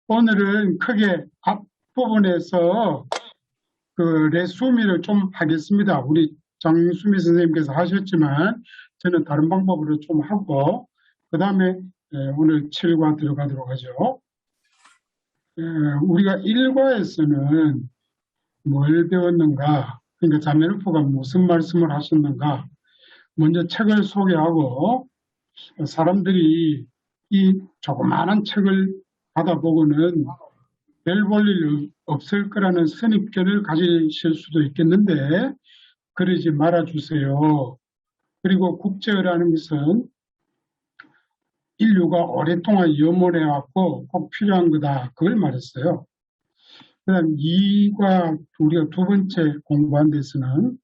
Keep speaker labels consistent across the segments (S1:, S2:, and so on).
S1: 오늘은 크게 앞부분에서 그 레수미를 좀 하겠습니다. 우리 장수미 선생님께서 하셨지만 저는 다른 방법으로 좀 하고 그 다음에 오늘 7과 들어가도록 하죠. 우리가 1과에서는 뭘 배웠는가, 그러니까 자메노프가 무슨 말씀을 하셨는가, 먼저 책을 소개하고 사람들이 이 조그마한 책을 받아보고는 별 볼 일 없을 거라는 선입견을 가지실 수도 있겠는데 그러지 말아주세요. 그리고 국제어라는 것은 인류가 오랫동안 염원해왔고 꼭 필요한 거다. 그걸 말했어요. 그 다음 2과 우리가 두 번째 공부한 데서는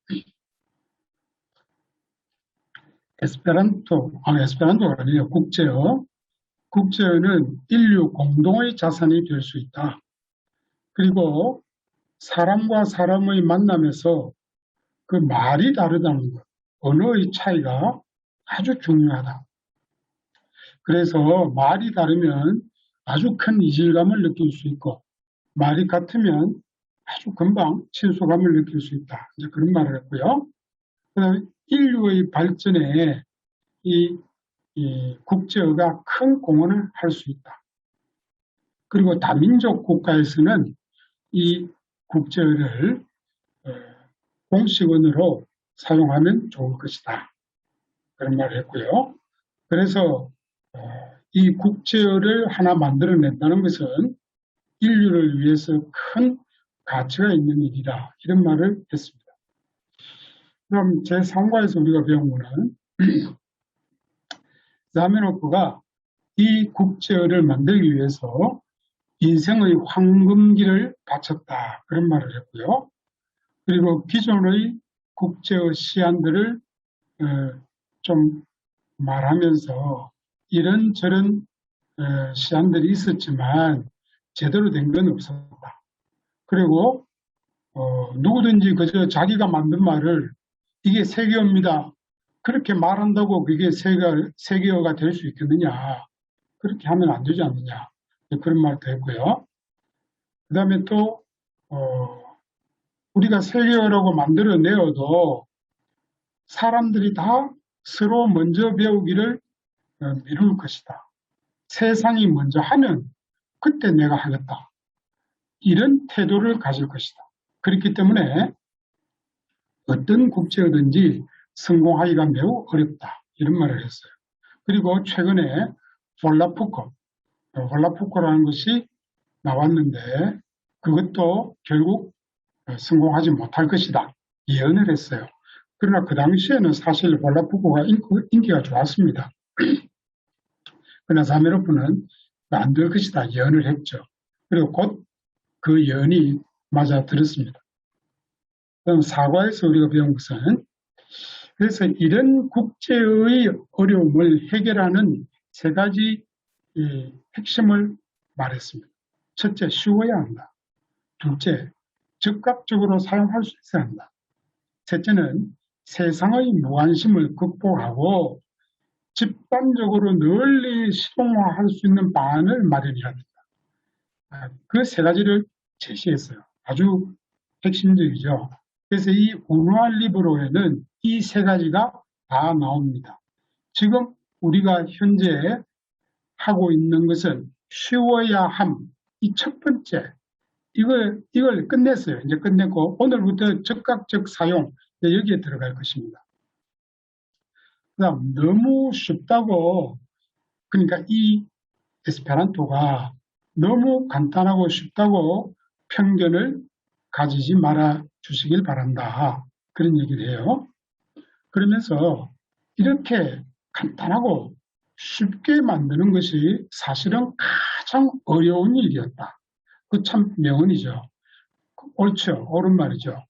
S1: 에스페란토가 아니에요. 국제어. 국제어는 인류 공동의 자산이 될 수 있다. 그리고 사람과 사람의 만남에서 그 말이 다르다는 것, 언어의 차이가 아주 중요하다. 그래서 말이 다르면 아주 큰 이질감을 느낄 수 있고 말이 같으면 아주 금방 친소감을 느낄 수 있다. 이제 그런 말을 했고요. 그다음에 인류의 발전에 이 국제어가 큰 공헌을 할 수 있다. 그리고 다민족 국가에서는 이 국제어를 공식언어로 사용하면 좋을 것이다. 그런 말을 했고요. 그래서 이 국제어를 하나 만들어낸다는 것은 인류를 위해서 큰 가치가 있는 일이다. 이런 말을 했습니다. 그럼 제3과에서 우리가 배운 거는 자메노프가 이 국제어를 만들기 위해서 인생의 황금기를 바쳤다. 그런 말을 했고요. 그리고 기존의 국제어 시안들을 좀 말하면서 이런저런 시안들이 있었지만 제대로 된 건 없었다. 그리고 누구든지 그저 자기가 만든 말을 이게 세계어입니다. 그렇게 말한다고 그게 세계어가 될 수 있겠느냐. 그렇게 하면 안 되지 않느냐. 그런 말도 했고요. 그 다음에 또 우리가 세계어라고 만들어내어도 사람들이 다 서로 먼저 배우기를 미룰 것이다. 세상이 먼저 하면 그때 내가 하겠다. 이런 태도를 가질 것이다. 그렇기 때문에 어떤 국제어든지 성공하기가 매우 어렵다. 이런 말을 했어요. 그리고 최근에 폴라푸코라는 것이 나왔는데 그것도 결국 성공하지 못할 것이다. 예언을 했어요. 그러나 그 당시에는 사실 폴라푸코가 인기가 좋았습니다. 그러나 자메노프는 안 될 것이다. 예언을 했죠. 그리고 곧 그 예언이 맞아 들었습니다. 그럼 4과에서 우리가 배운 것은 그래서 이런 국제의 어려움을 해결하는 세 가지 핵심을 말했습니다. 첫째, 쉬워야 한다. 둘째, 즉각적으로 사용할 수 있어야 한다. 셋째는 세상의 무관심을 극복하고 집단적으로 널리 실용화할 수 있는 방안을 마련해야 된다. 그 세 가지를 제시했어요. 아주 핵심적이죠. 그래서 이 운화 리브로에는 이 세 가지가 다 나옵니다. 지금 우리가 현재 하고 있는 것은 쉬워야 함. 이 첫 번째, 이걸 끝냈어요. 이제 끝냈고, 오늘부터 즉각적 사용, 여기에 들어갈 것입니다. 그 다음, 너무 쉽다고, 그러니까 이 에스페란토가 너무 간단하고 쉽다고 편견을 가지지 말아 주시길 바란다. 그런 얘기를 해요. 그러면서 이렇게 간단하고 쉽게 만드는 것이 사실은 가장 어려운 일이었다. 그 참 명언이죠. 옳죠. 옳은 말이죠.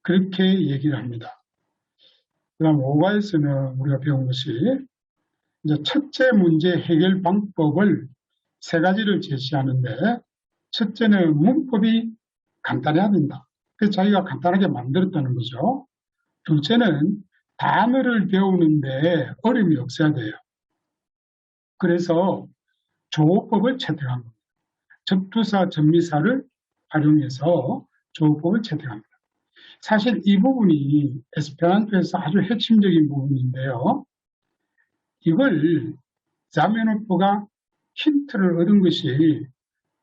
S1: 그렇게 얘기를 합니다. 그 다음 5과에서는 우리가 배운 것이 이제 첫째 문제 해결 방법을 세 가지를 제시하는데 첫째는 문법이 간단해야 된다. 그래서 자기가 간단하게 만들었다는 거죠. 둘째는 단어를 배우는데 어려움이 없어야 돼요. 그래서 조어법을 채택한 겁니다. 접두사, 접미사를 활용해서 조어법을 채택합니다. 사실 이 부분이 에스페란토에서 아주 핵심적인 부분인데요. 이걸 자메노프가 힌트를 얻은 것이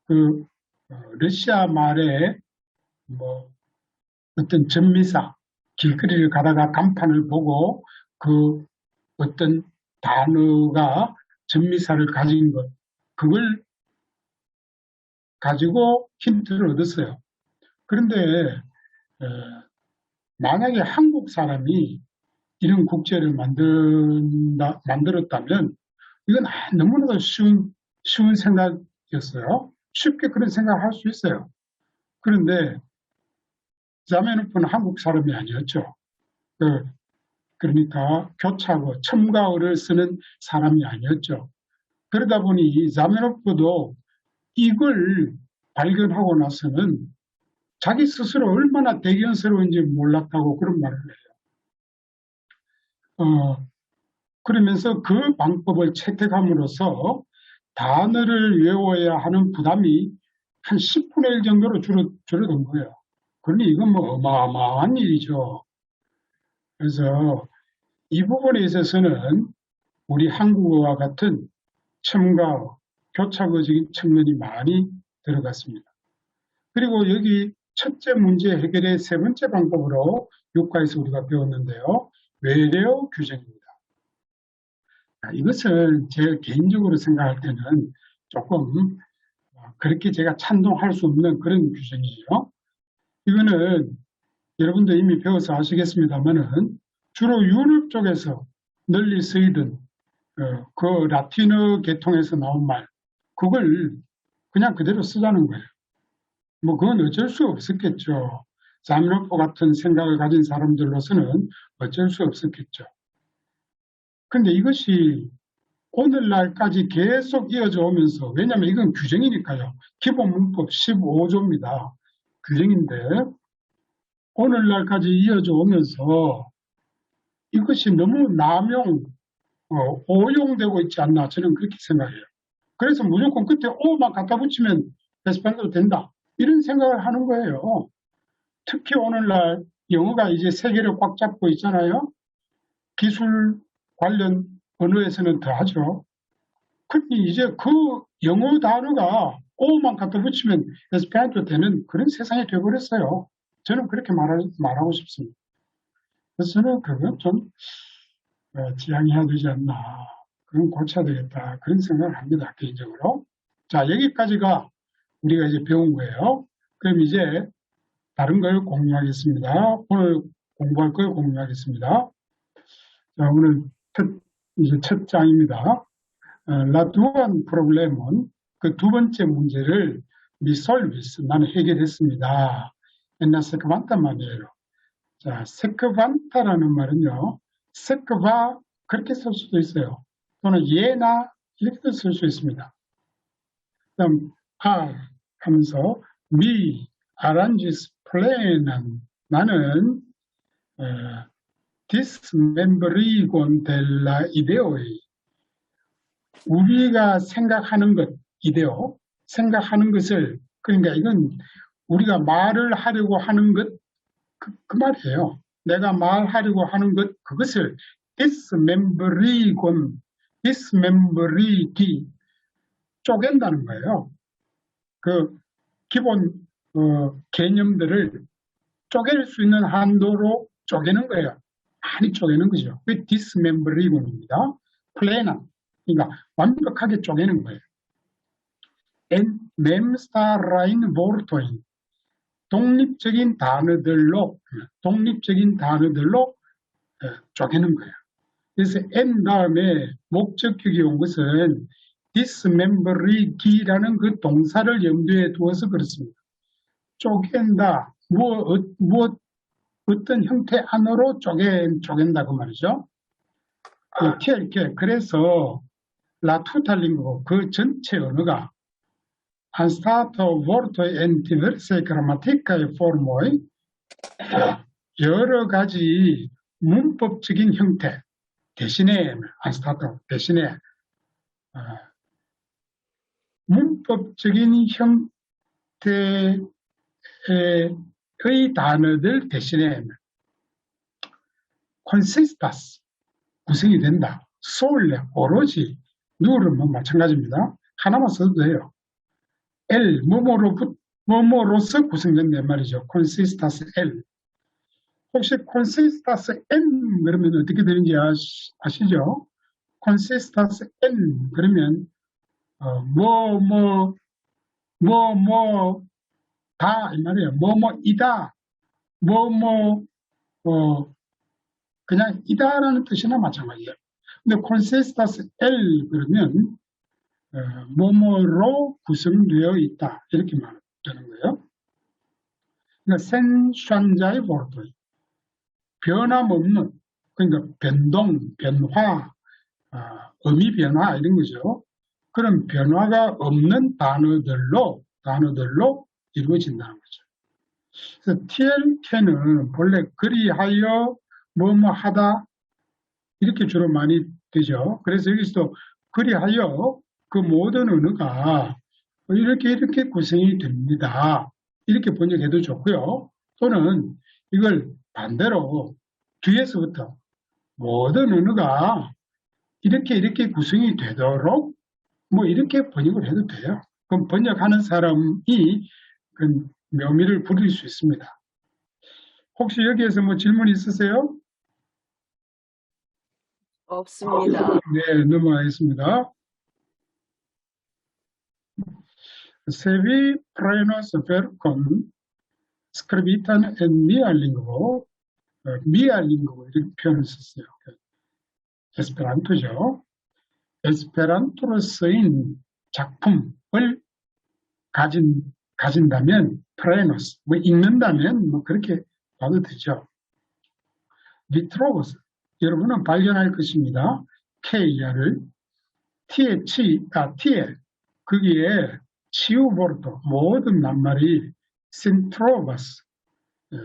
S1: 그 러시아 말의 뭐 어떤 전미사, 길거리를 가다가 간판을 보고 그 어떤 단어가 전미사를 가진 것, 그걸 가지고 힌트를 얻었어요. 그런데 만약에 한국 사람이 이런 국제를 만들었다면 이건 너무나도 쉬운 생각이었어요. 쉽게 그런 생각을 할 수 있어요. 그런데 자메노프는 한국 사람이 아니었죠. 그러니까 교차고 첨가어를 쓰는 사람이 아니었죠. 그러다 보니 자메노프도 이걸 발견하고 나서는 자기 스스로 얼마나 대견스러운지 몰랐다고 그런 말을 해요. 그러면서 그 방법을 채택함으로써 단어를 외워야 하는 부담이 한 10분의 1 정도로 줄어든 거예요. 그러니 이건 뭐 어마어마한 일이죠. 그래서 이 부분에 있어서는 우리 한국어와 같은 첨가어, 교차어적인 측면이 많이 들어갔습니다. 그리고 여기 첫째 문제 해결의 세 번째 방법으로 육과에서 우리가 배웠는데요. 외래어 규정입니다. 이것을 제가 개인적으로 생각할 때는 조금 그렇게 제가 찬동할 수 없는 그런 규정이에요. 이거는 여러분도 이미 배워서 아시겠습니다만은 주로 유럽 쪽에서 널리 쓰이던 그 라틴어 계통에서 나온 말, 그걸 그냥 그대로 쓰자는 거예요. 뭐 그건 어쩔 수 없었겠죠. 자미노프 같은 생각을 가진 사람들로서는 어쩔 수 없었겠죠. 그런데 이것이 오늘날까지 계속 이어져 오면서, 왜냐하면 이건 규정이니까요. 기본문법 15조입니다. 규정인데 오늘날까지 이어져 오면서 이것이 너무 오용되고 있지 않나, 저는 그렇게 생각해요. 그래서 무조건 그때 오만 갖다 붙이면 에스페란토도 된다, 이런 생각을 하는 거예요. 특히 오늘날 영어가 이제 세계를 꽉 잡고 있잖아요. 기술 관련 언어에서는 더하죠. 그러니 이제 그 영어 단어가 오만 갖다 붙이면 에스페란토 되는 그런 세상이 되어버렸어요. 저는 그렇게 말하고 싶습니다. 그래서 저는 그건 좀 지양해야 되지 않나, 그건 고쳐야 되겠다, 그런 생각을 합니다, 개인적으로. 자, 여기까지가 우리가 이제 배운 거예요. 그럼 이제 다른 걸 공유하겠습니다. 오늘 공부할 걸 공유하겠습니다. 자, 오늘 이제 첫 장입니다. La duan problem은 그 두 번째 문제를 resolvis, 나는 해결했습니다. En la segunda manera. 자, 세크반타라는 말은요, 세크바 그렇게 쓸 수도 있어요. 또는 예나 이렇게도 쓸 수 있습니다. 그다음 R 하면서 mi arranges plan은, 나는 dismembrigon della ideo의, 우리가 생각하는 것, 이데오, 생각하는 것을, 그러니까 이건 우리가 말을 하려고 하는 것, 그 말이에요. 내가 말하려고 하는 것, 그것을 dismembrigon, dismembrigi, 쪼갠다는 거예요. 그 기본 개념들을 쪼갤 수 있는 한도로 쪼개는 거예요. 많이 쪼개는 거죠. 그게 dismembrigon입니다. 플레나, 그러니까 완벽하게 쪼개는 거예요. En memstarain vortoin, 독립적인 단어들로 쪼개는 거예요. 그래서 en 다음에 목적격이 온 것은 dismembri기라는 그 동사를 염두에 두어서 그렇습니다. 쪼갠다, 어떤 형태 안으로 쪼갠다, 그 말이죠. 그래서 라투탈링고, 그 전체 언어가 han stato vortoi en diverse grammaticae formoi, 여러 가지 문법적인 형태 대신에, han stato 대신에 문법적인 형태의 단어들 대신에 consistas 구성이 된다. solely 오로지 누구는 뭐 마찬가지입니다. 하나만 써도 돼요. L 뭐뭐로서 구성된다 말이죠. consistas L. 혹시 consistas N 그러면 어떻게 되는지 아시죠? consistas N 그러면 다 이 말이에요. 이다 그냥 이다라는 뜻이나 마찬가지예요. 근데 consistas L 그러면 뭐뭐로 구성되어 있다 이렇게 말하는 거예요. 그러니까 생산자의 보르도 변함없는 그러니까 변동, 변화, 의미 변화 이런 거죠. 그런 변화가 없는 단어들로 이루어진다는 거죠. 그래서 TLK는 본래 그리하여 뭐뭐 하다 이렇게 주로 많이 되죠. 그래서 여기서도 그리하여 그 모든 언어가 이렇게 구성이 됩니다. 이렇게 번역해도 좋고요. 또는 이걸 반대로 뒤에서부터 모든 언어가 이렇게 구성이 되도록 뭐 이렇게 번역을 해도 돼요. 그럼 번역하는 사람이 그 묘미를 부릴 수 있습니다. 혹시 여기에서 뭐 질문 있으세요?
S2: 없습니다.
S1: 네, 넘어가겠습니다. Se vi prenos ver con scribitan en mia lingvo 이렇게 표현을 썼어요. 에스페란토죠. 에스페란토로 쓰인 작품을 가진다면 프레노스, 뭐 읽는다면 뭐 그렇게 봐도 되죠. 비트로보스, 여러분은 발견할 것입니다. K야를 T에 거기에 치우보르도 모든 낱말이 센트로바스,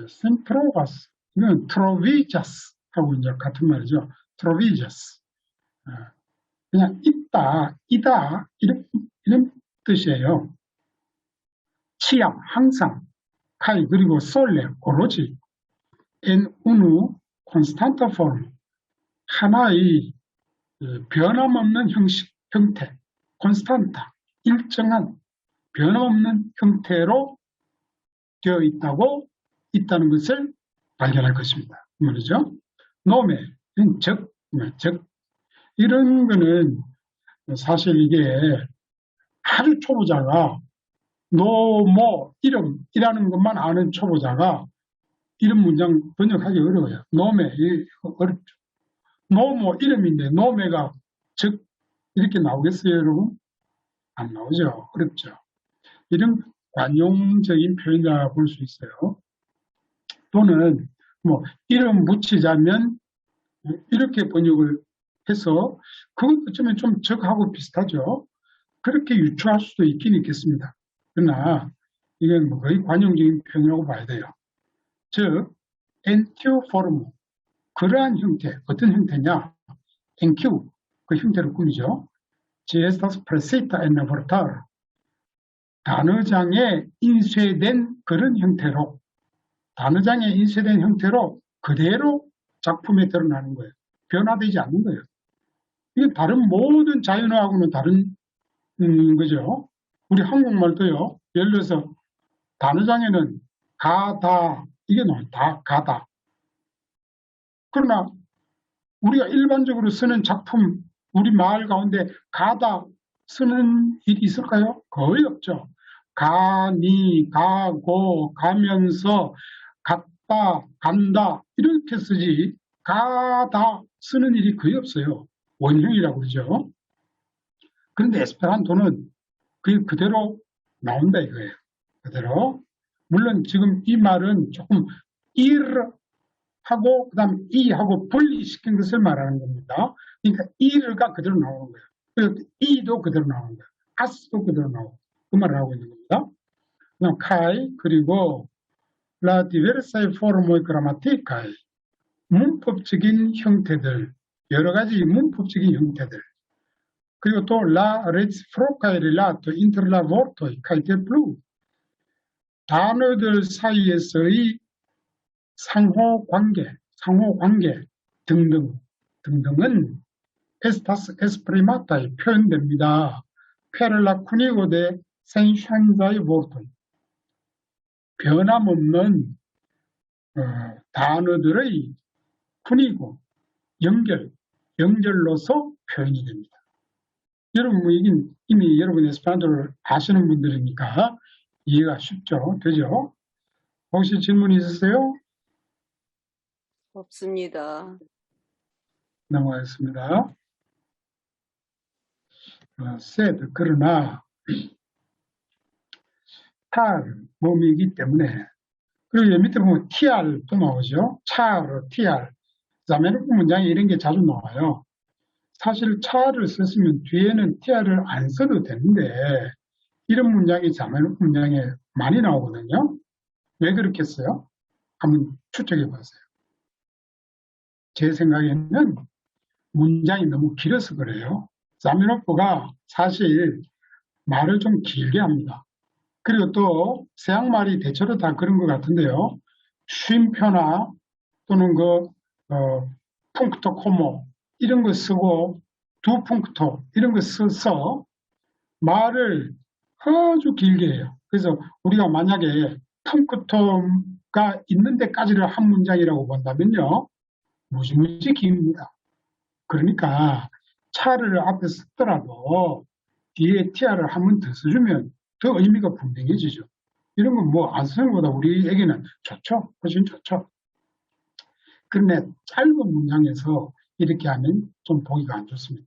S1: 센트로바스는 트로비자스 하고 이제 같은 말이죠. 트로비자스. 그냥 있다, 이다 이런 뜻이에요. 치약, 항상, 카이 그리고 솔레, 오로지, en uno constante form, 하나의 변함없는 형태, constanta, 일정한 변함없는 형태로 되어 있다는 것을 발견할 것입니다. 말이죠. 노메, 즉, 이런 거는 사실 이게 아주 초보자가 노모 이름이라는 것만 아는 초보자가 이런 문장 번역하기 어려워요. 노메 어렵죠. 노모 이름인데 노메가 즉 이렇게 나오겠어요, 여러분? 안 나오죠. 어렵죠. 이런 관용적인 표현이라 볼 수 있어요. 또는 뭐 이름 붙이자면 이렇게 번역을 해서 그것 어쩌면 좀 적하고 비슷하죠. 그렇게 유추할 수도 있긴 있겠습니다. 그러나 이건 뭐 거의 관용적인 표현이라고 봐야 돼요. 즉, NQ 포르무, 그러한 형태, 어떤 형태냐? NQ, 그 형태를 꾸미죠. GS타스 프레세이타 엔나버타, 단어장에 인쇄된 그런 형태로, 단어장에 인쇄된 형태로 그대로 작품에 드러나는 거예요. 변화되지 않는 거예요. 이게 다른 모든 자연어하고는 다른 거죠. 우리 한국말도요. 예를 들어서 단어장에는 가다 이게 나와요. 가다. 그러나 우리가 일반적으로 쓰는 작품 우리 말 가운데 가다 쓰는 일이 있을까요? 거의 없죠. 가니, 가고, 가면서, 갔다, 간다 이렇게 쓰지 가다 쓰는 일이 거의 없어요. 원형이라고 그러죠. 그런데 에스페란토는 그게 그대로 나온다 이거예요. 그대로. 물론 지금 이 말은 조금 일하고 그다음 이하고 분리시킨 것을 말하는 겁니다. 그러니까 일가 그대로 나오는 거예요. 그리고 이도 그대로 나오는 거예요. 아스도 그대로 나오고 그 말을 하고 있는 겁니다. 그다음 카이 그리고 la diversa forma gramaticae 문법적인 형태들 여러 가지 문법적인 형태들 그리고 또 la reciproca relato inter la vortoi caite plu. 단어들 사이에서의 상호관계 등등은 estas esprimatae 표현됩니다. per la cunigo de sensuanzae vortoi. 변함없는 단어들의 cunigo, 연결로서 표현이 됩니다. 여러분, 뭐 이미 여러분 에스페란토를 아시는 분들이니까 이해가 쉽죠? 되죠? 혹시 질문 있으세요?
S2: 없습니다.
S1: 넘어가겠습니다. said, 그러나 tar, 몸이기 때문에 그리고 밑에 보면 tr도 나오죠. char, tr. 자매놓고 문장에 이런 게 자주 나와요. 사실 char을 썼으면 뒤에는 tr을 안 써도 되는데 이런 문장이 자매놓고 문장에 많이 나오거든요. 왜 그렇게 써요? 한번 추측해 보세요. 제 생각에는 문장이 너무 길어서 그래요. 자미노프가 사실 말을 좀 길게 합니다. 그리고 또 서양말이 대체로 다 그런 것 같은데요. 쉼표나 또는 punkto como 이런 거 쓰고 두 punkto 이런 거 써서 말을 아주 길게 해요. 그래서 우리가 만약에 punkto가 있는 데까지를 한 문장이라고 본다면요. 무지무지 깁니다. 그러니까 차를 앞에 쓰더라도 뒤에 티아를 한 번 더 써주면 더 의미가 분명해지죠. 이런 건 뭐 안 쓰는 것보다 우리에게는 좋죠. 훨씬 좋죠. 그런데 짧은 문장에서 이렇게 하면 좀 보기가 안 좋습니다.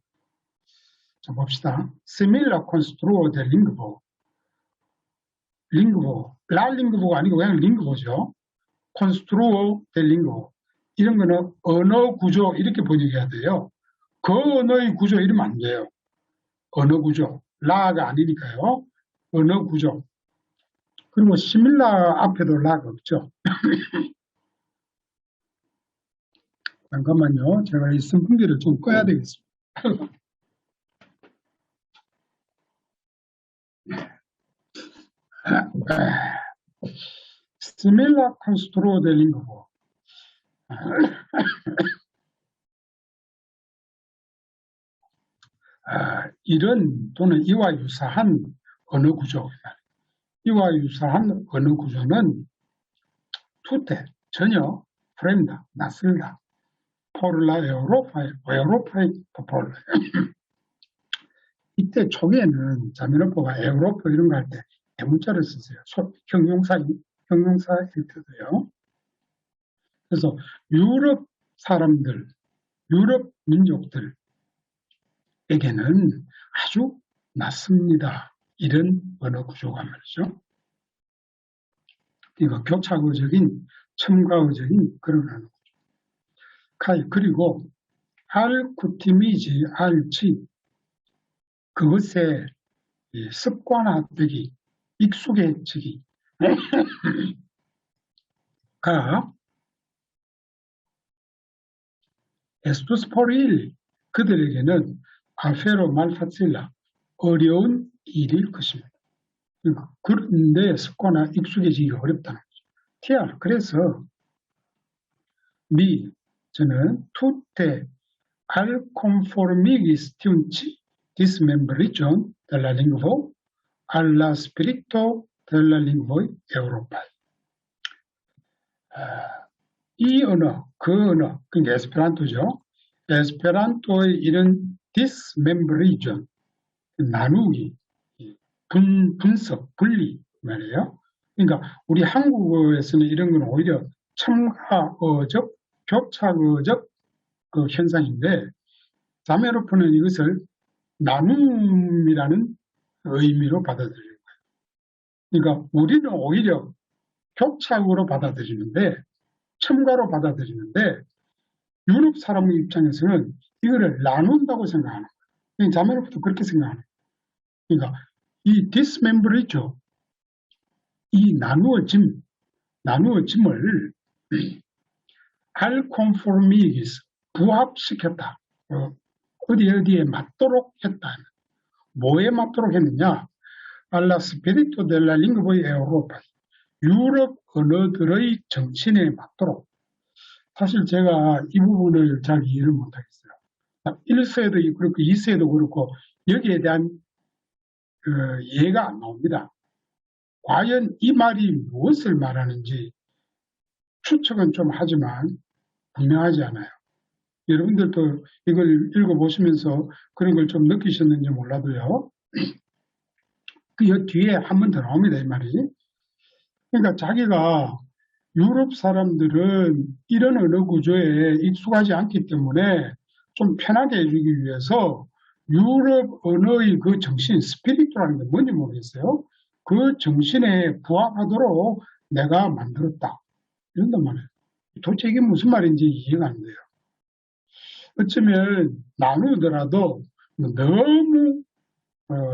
S1: 자, 봅시다. Similar construo del linguo. 라 링구보가 아니고 그냥 링구보죠. construo del linguo. 이런 거는 언어 구조 이렇게 번역해야 돼요. 그 언어의 구조 이러면 안 돼요. 언어 구조. 라가 아니니까요. 언어 구조. 그리고 시밀라 앞에도 라가 없죠. 잠깐만요. 제가 이 선풍기를 좀 꺼야 되겠습니다. 시밀라 콘스트로 델린 거고. 이런 또는 이와 유사한 언어 구조. 이와 유사한 언어 구조는 투테, 전혀 프렘다, 낯설다. 포를라 에우로파의 포폴라. 이때 초기에는 자미노포가 에우로파 이런 거 할 때 대문자를 쓰세요. 형용사일 때도요. 그래서 유럽 사람들, 유럽 민족들에게는 아주 낯섭니다. 이런 언어 구조가 말이죠. 이거 교차어적인, 첨가어적인 그런 언어 구조. 그리고 알쿠티미지, 알치, 그것에 습관화되기, 익숙해지기 가 에스토스포릴 그들에게는 알페로 말파칠라 어려운 일일 것입니다. 그런데 습관화 익숙해지기 어렵다는 거죠. TR 그래서 저는 tutte al conformigi stunci dismembricion della lingua alla spirito della lingua europea. 이 언어, 그 언어, 그러니까 에스페란토죠. 에스페란토의 이런 dismembricion, 나누기, 분석, 분리 말이에요. 그러니까 우리 한국어에서는 이런 건 오히려 첨가어적, 교차어적 그 현상인데 자메로프는 이것을 나눔이라는 의미로 받아들이는 거예요. 그러니까 우리는 오히려 교차어로 받아들이는데 첨가로 받아들이는데 유럽 사람의 입장에서는 이거를 나눈다고 생각하는 거예요. 자메로프도 그렇게 생각하는 거예요. 그러니까 이 dismember이죠. 이 나누어짐을 알콘포미기스 부합시켰다. 어디에 맞도록 했다. 뭐에 맞도록 했느냐? 알라 스피리토 델라 링구보이 에우로파. 유럽 언어들의 정신에 맞도록. 사실 제가 이 부분을 잘 이해를 못하겠어요. 1세도 그렇고 2세도 그렇고 여기에 대한 이해가 안 나옵니다. 과연 이 말이 무엇을 말하는지 추측은 좀 하지만 분명하지 않아요. 여러분들도 이걸 읽어보시면서 그런 걸 좀 느끼셨는지 몰라도요. 그 뒤에 한 번 더 나옵니다, 이 말이. 그러니까 자기가 유럽 사람들은 이런 언어 구조에 익숙하지 않기 때문에 좀 편하게 해주기 위해서 유럽 언어의 그 정신, 스피리트라는 게 뭔지 모르겠어요. 그 정신에 부합하도록 내가 만들었다. 이런단 말이에요. 도대체 이게 무슨 말인지 이해가 안 돼요. 어쩌면 나누더라도 너무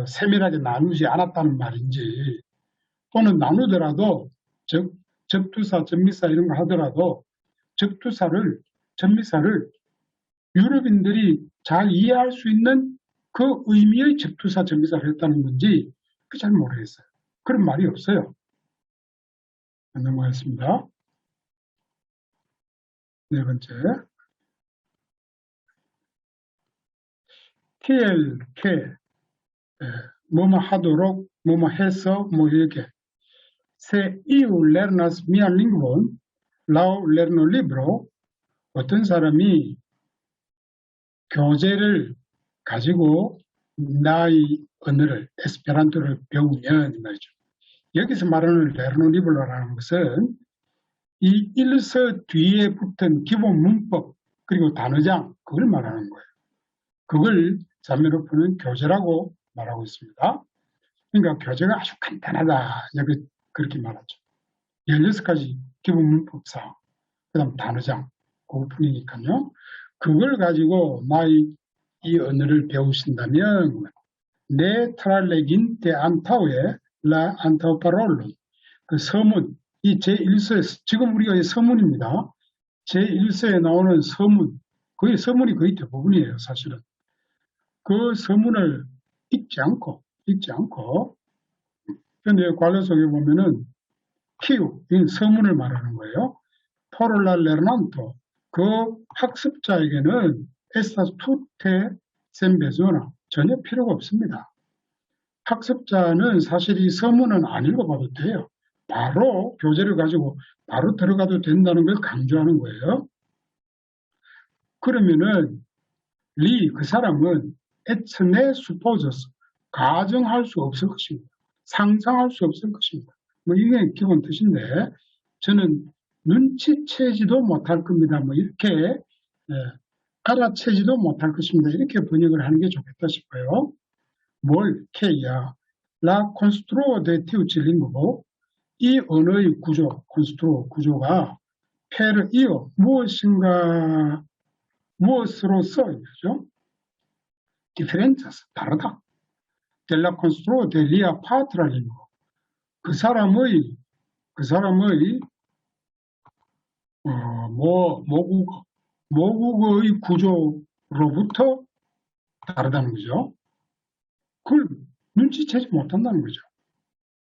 S1: 세밀하게 나누지 않았다는 말인지, 또는 나누더라도 접두사, 전미사 이런 거 하더라도 접두사를, 전미사를 유럽인들이 잘 이해할 수 있는 그 의미의 접두사, 전미사를 했다는 건지 잘 모르겠어요. 그런 말이 없어요. 넘어가겠습니다. 네 번째. TLK, 뭐뭐 하도록, 뭐뭐 해서, 뭐 이렇게. Se eu lernas mia lingvon, lau lerno libro, 어떤 사람이 교재를 가지고 나의 언어를, 에스페란토를 배우면 이 말이죠. 여기서 말하는 lerno libro라는 것은 이 일서 뒤에 붙은 기본 문법 그리고 단어장 그걸 말하는 거예요. 그걸 자매로 푸는 교재라고 말하고 있습니다. 그러니까 교재가 아주 간단하다. 그렇게 말하죠. 16가지 기본 문법상, 그 다음 단어장, 그것뿐이니까요. 그걸 가지고 나의 이 언어를 배우신다면 네 트랄레긴 데 안타우에 라 안타우 파롤론, 그 서문, 이 제1서에, 지금 우리가 이 서문입니다. 제1서에 나오는 서문, 거의 서문이 거의 대부분이에요, 사실은. 그 서문을 읽지 않고, 근데 관련 속에 보면은 키우, 이 서문을 말하는 거예요. 포롤라 레르난토, 그 학습자에게는 에스타스 투테 셈베조나, 전혀 필요가 없습니다. 학습자는 사실 이 서문은 안 읽어봐도 돼요. 바로 교재를 가지고 바로 들어가도 된다는 걸 강조하는 거예요. 그러면은 그 사람은 에츠네 수포저스, 가정할 수 없을 것입니다. 상상할 수 없을 것입니다. 뭐 이게 기본 뜻인데 저는 눈치채지도 못할 겁니다. 뭐 이렇게 알아채지도 못할 것입니다. 이렇게 번역을 하는 게 좋겠다 싶어요. 뭘 K야. 라 콘스트로 데 티우칠링고, 이 언어의 구조, 콘스트로 구조가 페르 이어 무엇인가 무엇으로써 이죠. 디페렌차스 다르다. 델라 콘스트로 데 리아 파트라링고, 그 사람의 모국어의 구조로부터 다르다는 거죠. 그걸 눈치채지 못한다는 거죠.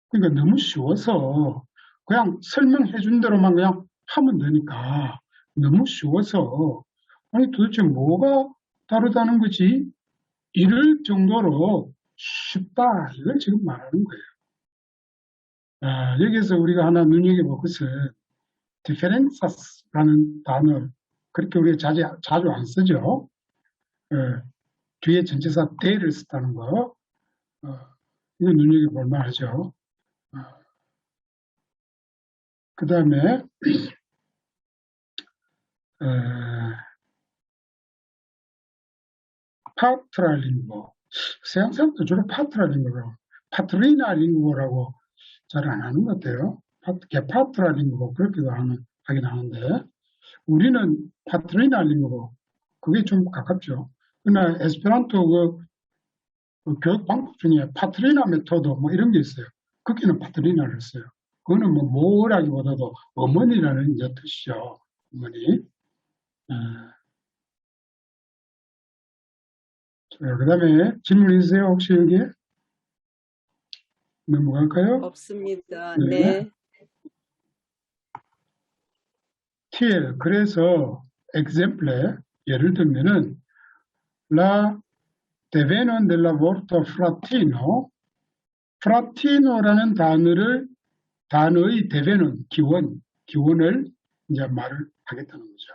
S1: 그러니까 너무 쉬워서 그냥 설명해 준 대로만 그냥 하면 되니까 너무 쉬워서 아니 도대체 뭐가 다르다는 거지? 이럴 정도로 쉽다. 이걸 지금 말하는 거예요. 여기서 우리가 하나 눈여겨볼 것은 differences 라는 단어, 그렇게 우리가 자주 안 쓰죠. 뒤에 전치사 대를 쓰다는 거, 이거 눈여겨볼 만하죠. 그 다음에 파트라 링고, 서양 사람도 주로 파트라 링고라고, 파트리나 링고라고 잘 안 하는 것 같아요. 파트라 링고 그렇게도 하긴 하는데 우리는 파트리나 링고, 그게 좀 가깝죠. 그러나 에스페란토 그 교육 방법 중에 파트리나 메토드 뭐 이런 게 있어요. 거기는 파트리나를 써요. 그거는 뭐 뭐라기보다도 어머니라는 이제 뜻이죠. 어머니. 그 다음에 질문 있으세요? 혹시 여기에? 넘어갈까요?
S2: 없습니다.
S1: 네.
S2: 네.
S1: TL. 그래서 example 예를 들면은 la devenon dell'aborto fratino. 프라티노라는 단어의 대변은 기원을 이제 말을 하겠다는 거죠.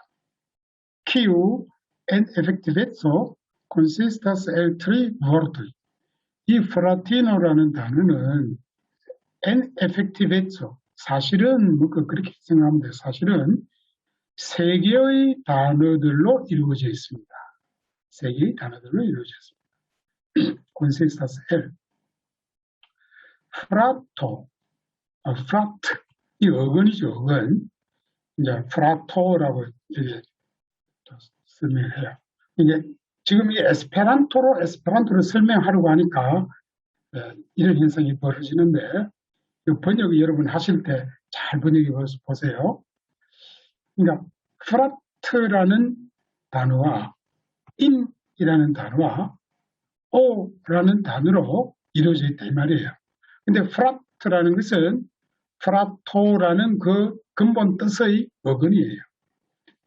S1: Q en efectivezzo consistas el tri vortoi. 이 프라티노라는 단어는 en effectivezzo 사실은 뭐 그렇게 생각하면 돼요. 사실은 세 개의 단어들로 이루어져 있습니다. 세 개의 단어들로 이루어져 있습니다. consistas el 프라토 프라트, 이 어근이죠, 어근. 이제 프라토라고 이게 설명해요. 이게 지금 이 에스페란토로 설명하려고 하니까 이런 현상이 벌어지는데 번역 여러분 하실 때 잘 번역해 보세요. 그러니까 프라트라는 단어와 인이라는 단어와 오라는 단어로 이루어져 있다 이 말이에요. 근데 프라트라는 것은 프라토라는 그 근본 뜻의 어근이에요.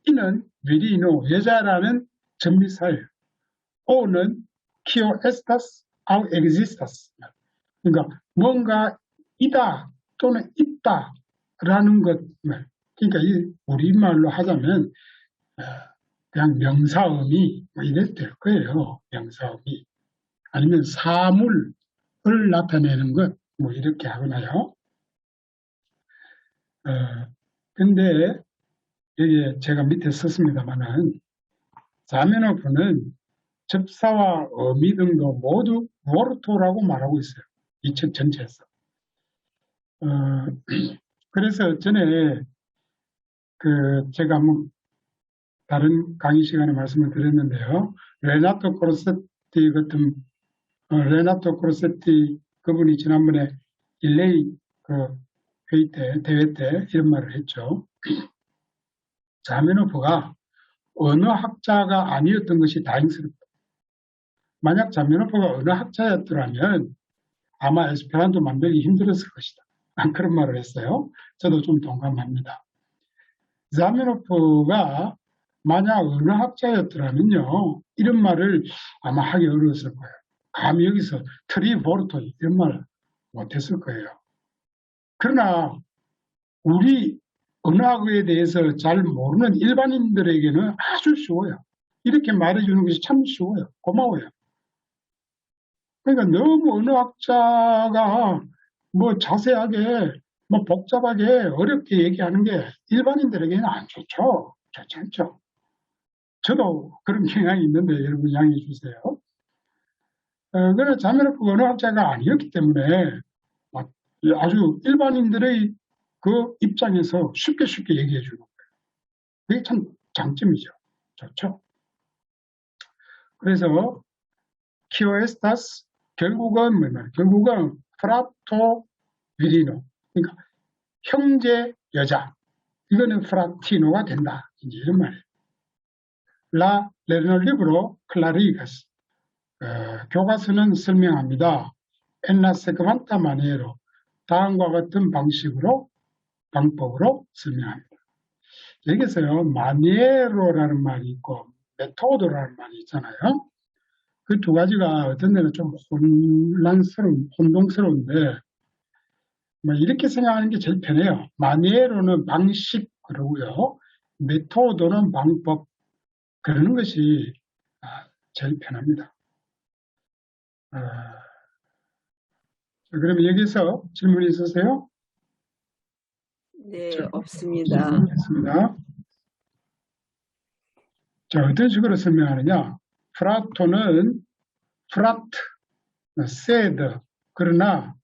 S1: 이는 vi리노 여자라는 전미사예요. 오는 키오 에스타스 아우 엑지스타스. 그러니까 뭔가 이다 또는 있다라는 것. 그러니까 이 우리말로 하자면 그냥 명사음이 이래 될 거예요. 명사음이 아니면 사물을 나타내는 것 뭐 이렇게 하거나요. 근데 여기 제가 밑에 썼습니다만은 자메노프는 접사와 어미 등도 모두 모르토라고 말하고 있어요. 이 책 전체에서. 그래서 전에 제가 한번 다른 강의 시간에 말씀을 드렸는데요. 레나토 코르세티 그분이 지난번에 일레이 회의 때, 대회 때 이런 말을 했죠. 자메노프가 언어학자가 아니었던 것이 다행스럽다. 만약 자메노프가 언어학자였더라면 아마 에스페란토 만들기 힘들었을 것이다. 그런 말을 했어요. 저도 좀 동감합니다. 자메노프가 만약 언어학자였더라면요. 이런 말을 아마 하기 어려웠을 거예요. 감히 여기서 트리보르토 이런 말 못했을 거예요. 그러나 우리 언어학에 대해서 잘 모르는 일반인들에게는 아주 쉬워요. 이렇게 말해주는 것이 참 쉬워요. 고마워요. 그러니까 너무 언어학자가 뭐 자세하게 뭐 복잡하게 어렵게 얘기하는 게 일반인들에게는 안 좋죠. 좋지 않죠. 저도 그런 경향이 있는데 여러분 양해해 주세요. 그러나 자메노프 언어학자가 아니었기 때문에 아주 일반인들의 그 입장에서 쉽게 얘기해 주는 거예요. 그게 참 장점이죠. 좋죠. 그래서 키오에스타스 결국은 결국은 프라토 비리노 그러니까 형제 여자 이거는 프라티노가 된다. 이제 이런 말이에요. 라 레르리브로 클라리가스 교과서는 설명합니다. 엔나 세그만타 마니에로 다음과 같은 방법으로 설명합니다. 여기서요 마니에로라는 말이 있고 메토드라는 말이 있잖아요. 그 두 가지가 어떤 데는 좀 혼동스러운데 뭐 이렇게 생각하는 게 제일 편해요. 마니에로는 방식 그러고요. 메토드는 방법 그러는 것이 제일 편합니다. 그럼 여기서 질문이 있으세요?
S2: 네, 없습니다.
S1: 알겠습니다. 자, 어떤 식으로 설명하느냐? 프라토는 프라트, 세드, 그러나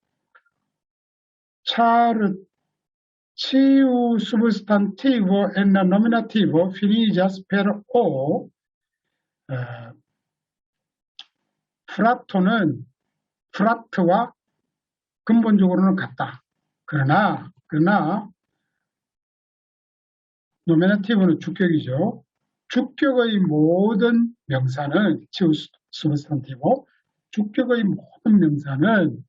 S1: 치우 substantivo e nominativo finigas per o 프라토는 프라트와 근본적으로는 같다. 그러나 노미나티브는 주격이죠. 주격의 모든 명사는 치우스 substantivo. 주격의 모든 명사는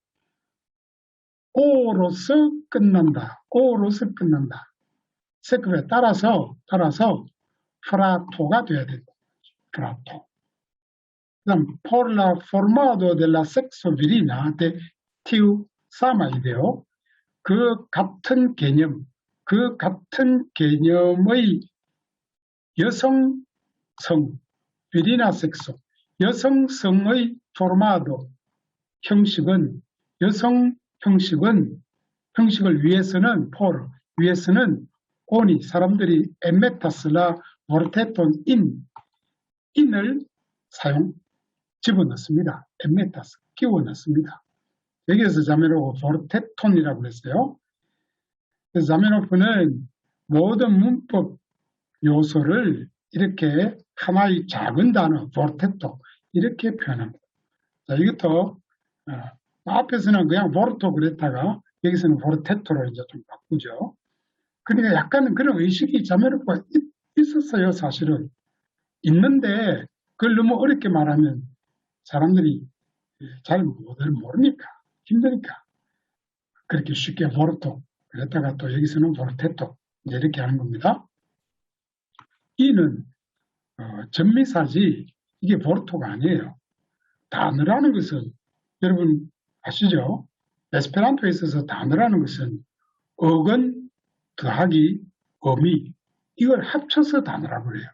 S1: 오로서 끝난다. 오로서 끝난다. 세급에 따라서 fra토가 돼야 된다. frato. 그다음 por la formado de la sexo virina de tiu samaideo. 그 같은 개념의 여성성, 비리나 섹소, 여성성의 포르마도 형식은, 형식을 위해서는, 위해서는 오니, 사람들이 에메타스라 모르테톤 인을 집어넣습니다. 에메타스, 끼워넣습니다. 여기에서 자메노프 포르테톤이라고 그랬어요. 그래서 자메노프는 모든 문법 요소를 이렇게 하나의 작은 단어, 포르테토, 이렇게 표현합니다. 자, 이것도, 앞에서는 그냥 포르토 그랬다가, 여기서는 포르테토로 이제 좀 바꾸죠. 그러니까 약간 그런 의식이 자메노프가 있었어요, 사실은. 있는데, 그걸 너무 어렵게 말하면 사람들이 잘 모르니까, 힘드니까. 그렇게 쉽게 포르토, 그랬다가 또 여기서는 포르테토, 이제 이렇게 하는 겁니다. 이는 전미사지 이게 포르토가 아니에요. 단어라는 것은 여러분 아시죠? 에스페란토에 있어서 단어라는 것은 어근 더하기 어미 이걸 합쳐서 단어라고 해요.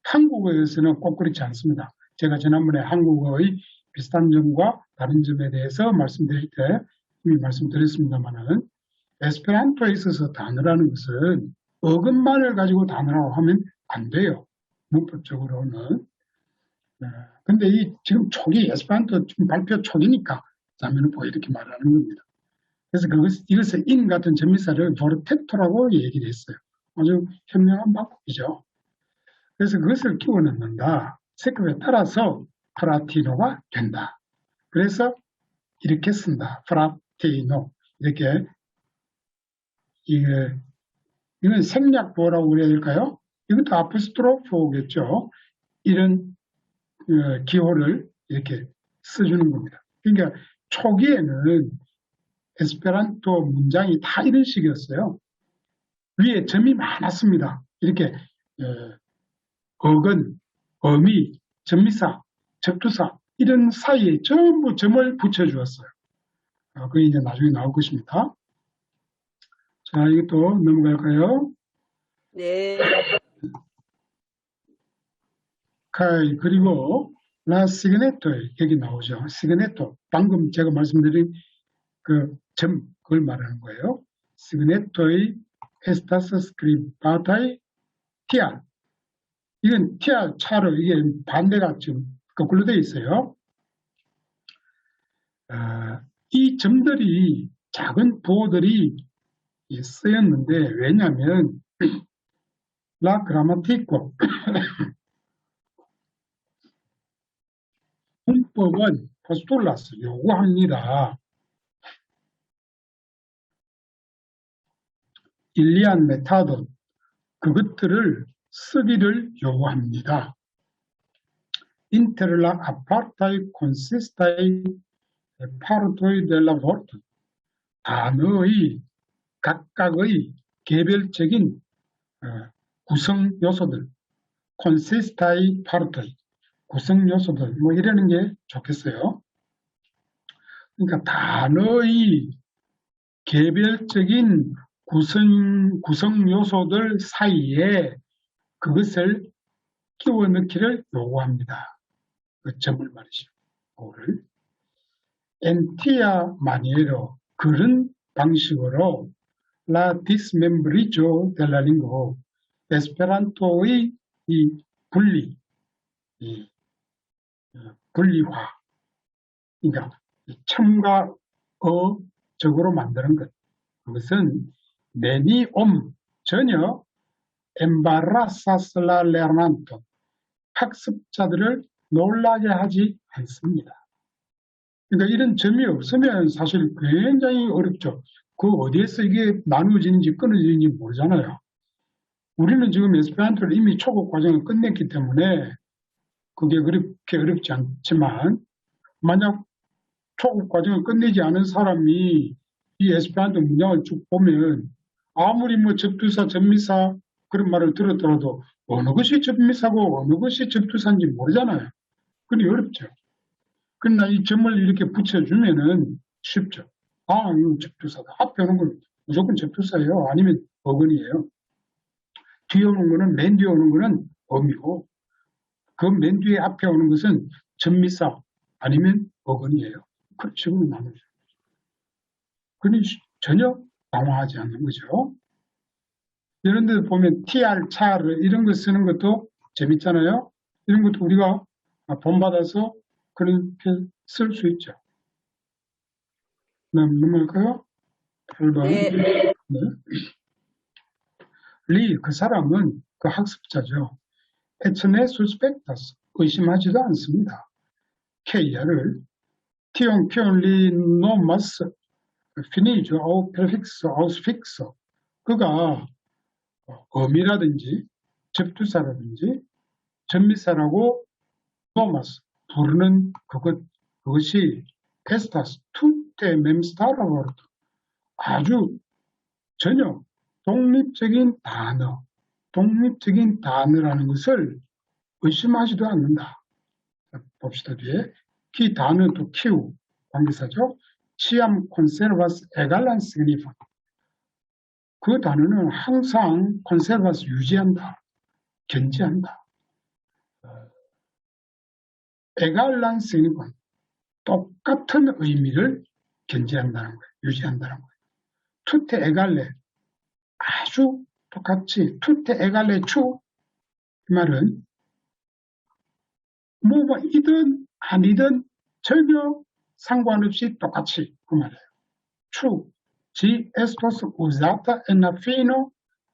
S1: 한국어에서는 꼭 그렇지 않습니다. 제가 지난번에 한국어의 비슷한 점과 다른 점에 대해서 말씀드릴 때 이미 말씀드렸습니다만은 에스페란토에 있어서 단어라는 것은 어근만을 가지고 단어라고 하면 안 돼요. 문법적으로는. 근데 이 지금 초기 에스페란토 지금 발표 초기니까 자메노프가 이렇게 말하는 겁니다. 그래서 이것을 인 같은 전미사를 포르테토라고 얘기를 했어요. 아주 현명한 방법이죠. 그래서 그것을 끼워 넣는다. 세급에 따라서 프라티노가 된다. 그래서 이렇게 쓴다. 프라티노. 이렇게 이건 생략보라고 그래야 될까요? 이것도 아포스트로프겠죠. 이런 기호를 이렇게 써주는 겁니다. 그러니까 초기에는 에스페란토 문장이 다 이런 식이었어요. 위에 점이 많았습니다. 이렇게 어근, 어미, 전미사, 접두사 이런 사이에 전부 점을 붙여주었어요. 그게 이제 나중에 나올 것입니다. 자, 이것도 넘어갈까요?
S2: 네.
S1: 그리고 라 시그네토 여기 나오죠. 시그네토 방금 제가 말씀드린 그 점 그걸 말하는 거예요. 시그네토의 에스타스 스크리바타의 티알 이건 티알 차로 이게 반대가 지금 거꾸로 되어 있어요. 이 점들이 작은 부호들이 쓰였는데 왜냐하면 라 그라마티코 문법은 포스톨라스 요구합니다. 일리안 메타돈 그것들을 쓰기를 요구합니다. 인테르라 아파르타이 콘시스타이 파르토이 델라 포르트 단어의 각각의 개별적인 구성 요소들 콘시스타이 파르토이 구성 요소들 뭐 이러는 게 좋겠어요. 그러니까 단어의 개별적인 구성 요소들 사이에 그것을 끼워 넣기를 요구합니다. 그 점을 말이죠. 그거를 엔티아 마니에로 그런 방식으로 라 디스멤브리조 델라 링고 에스페란토의 이 분리화 그러니까 첨과 어적으로 만드는 것 그것은 네니옴 전혀 엠바라사슬라 레르난토 학습자들을 놀라게 하지 않습니다. 그러니까 이런 점이 없으면 사실 굉장히 어렵죠. 그 어디에서 이게 나누어지는지 끊어지는지 모르잖아요. 우리는 지금 에스페란토를 이미 초급 과정을 끝냈기 때문에 그게 그렇게 어렵지 않지만 만약 초급 과정을 끝내지 않은 사람이 이 에스페란토 문장을 쭉 보면 아무리 뭐 접두사, 접미사 그런 말을 들었더라도 어느 것이 접미사고 어느 것이 접두사인지 모르잖아요. 그게 어렵죠. 그러나 이 점을 이렇게 붙여주면은 쉽죠. 아, 이거 접두사다. 앞에 오는 건 무조건 접두사예요. 아니면 어근이에요. 뒤에 오는 거는, 맨 뒤에 오는 거는 어미고, 그 맨 뒤에 앞에 오는 것은 접미사 아니면 어근이에요. 그런 식으로 나누죠. 그러니 전혀 당황하지 않는 거죠. 이런 데 보면 TR, 차르 이런 거 쓰는 것도 재밌잖아요. 이런 것도 우리가 본받아서 그렇게 쓸 수 있죠. 넘어갈까요? 8번.
S2: 네.
S1: 네. 리, 그 사람은 그 학습자죠. 에츠네 수스펙타스, 의심하지도 않습니다. 케이아를 티온 피온리 노마스 피니죠. 아우 프레픽스, 아우스픽스. 그가 어미라든지 접두사라든지 전미사라고 노마스 부르는 그것이 에스타스 투테 멤스타라고 하죠. 아주 전혀 독립적인 단어라는 것을 의심하지도 않는다. 봅시다, 뒤에. 키 단어 또 키우, 관계사죠. 치암 콘세르바스 에갈란스 그니파. 그 단어는 항상 콘세르바스 유지한다, 견지한다. 에갈란스 그니파. 똑같은 의미를 견지한다는 거예요. 유지한다는 거예요. 투테 에갈레. 아주 똑같이 투테 에갈레 추. 이 말은 뭐이든 아니든 전혀 상관없이 똑같이 그 말이에요. 추. Si estos usata en la fino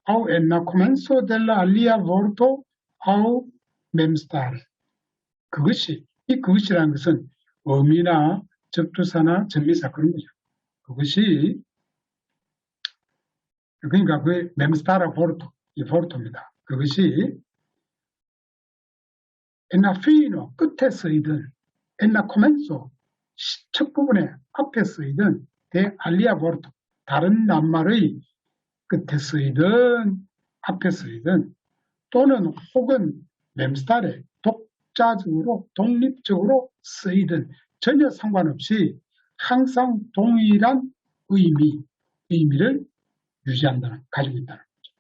S1: o en la comienzo de la alia vorto o memstare. 그것이라는 것은 어미나 접두사나 전미사 그런 거죠. 그것이 그러니까 그 멤스타라 보르토, 이 보르토입니다. 그것이 엔나 피노 끝에 쓰이든 엔나 코멘소 첫 부분에 앞에 쓰이든 대 알리아 보르토 다른 낱말의 끝에 쓰이든 앞에 쓰이든 또는 혹은 멤스타레 독자적으로 독립적으로 쓰이든 전혀 상관없이 항상 동일한 의미를 유지한다는, 가지고 있다는 거죠.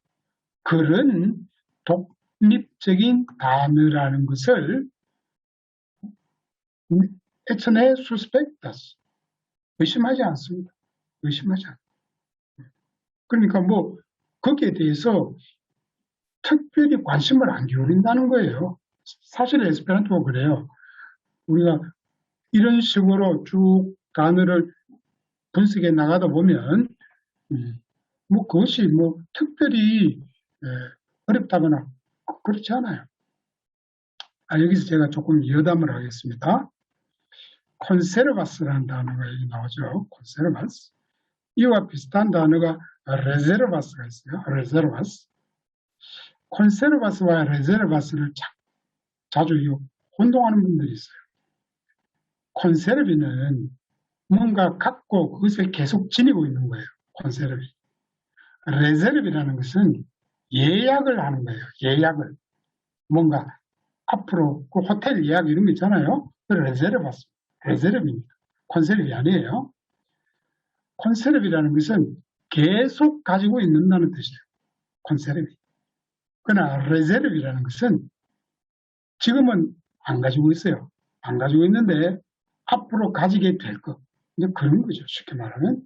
S1: 그런 독립적인 단어라는 것을 에츠네 수스펙타스 의심하지 않습니다. 의심하지 않습니다. 그러니까 뭐 거기에 대해서 특별히 관심을 안 기울인다는 거예요. 사실 에스페란토가 그래요. 우리가 이런 식으로 쭉 단어를 분석해 나가다 보면 뭐 그것이 뭐 특별히 어렵다거나 그렇지 않아요. 여기서 제가 조금 여담을 하겠습니다. 콘세르바스라는 단어가 여기 나오죠. 콘세르바스. 이와 비슷한 단어가 레제르바스가 있어요. 레제르바스. 콘세르바스와 레제르바스를 자주 혼동하는 분들이 있어요. 콘세르비는 뭔가 갖고 그것을 계속 지니고 있는 거예요. 콘세르비. 레제르비라는 것은 예약을 하는 거예요. 예약을. 뭔가 앞으로 그 호텔 예약 이런 거 있잖아요. 그 레제르바스. 레제르비입니다. 콘세르비 아니에요. 콘세르비라는 것은 계속 가지고 있는다는 뜻이에요. 콘세르비. 그러나 레제르비라는 것은 지금은 안 가지고 있어요. 안 가지고 있는데 앞으로 가지게 될 것. 이제 그런 거죠. 쉽게 말하면.